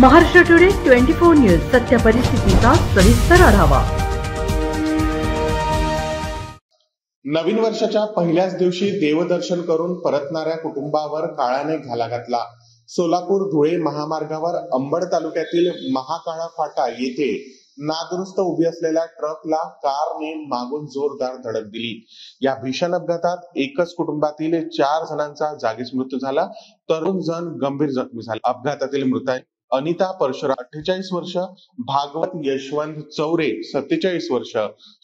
Maharashtra today 24 news सत्य परिस्थितीचा सविस्तर आढावा। नवीन वर्षाच्या पहिल्याच दिवशी देवदर्शन करून परतणाऱ्या कुटुंबावर काळाने घाला घातला। सोलापूर धुळे महामार्गावर अंबड तालुक्यातील महाकाळा फाटा येथे नादुरुस्त उभी असलेल्या ट्रकला कारने मागून जोरदार धडक दिली। या भीषण अपघातात एकच कुटुंबातील 4 जणांचा जागीच मृत्यू झाला, तर 2 जण गंभीर जखमी झाले। अपघातातील मृत अनिता परशुराम 48 वर्ष, भागवत यशवंत चौरे 47 वर्ष,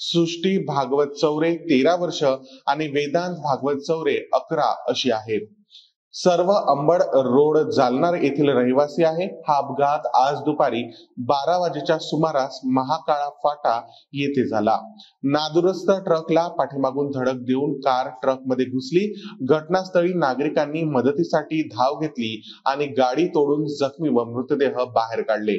सृष्टी भागवत चौरे 13 वर्ष आणि वेदांत भागवत चौरे 11 अशी आहेत। सर्व अंबड रोड जालना येथील रहिवासी आहे। हा अपघात आज दुपारी 12 वाजेच्या सुमारास महाकाळा फाटा येथे झाला। नादुरुस्त ट्रकला पाठीमागून धडक देऊन कार ट्रकमध्ये घुसली। घटनास्थळी नागरिकांनी मदतीसाठी धाव घेतली आणि गाडी तोडून जखमी व मृतदेह बाहेर काढले।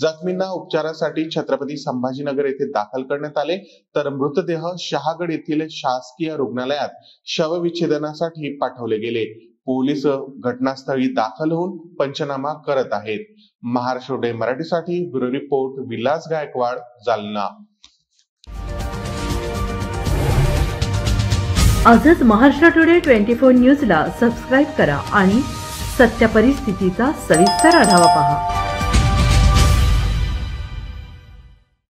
जखमींना उपचारासाठी छत्रपती संभाजीनगर येथे दाखल करण्यात आले, तर मृतदेह शहागड येथील शासकीय रुग्णालयात शवविच्छेदनासाठी पाठवले गेले। पोलीस घटनास्थळी दाखल होऊन पंचनामा करत आहेत। महाराष्ट्र टुडे मराठीसाठी ब्युरो रिपोर्ट विलास गायकवाड, जालना। आजच महाराष्ट्र टुडे 24 न्यूजला सबस्क्राइब करा आणि सत्य परिस्थितीचा सविस्तर आढावा पहा।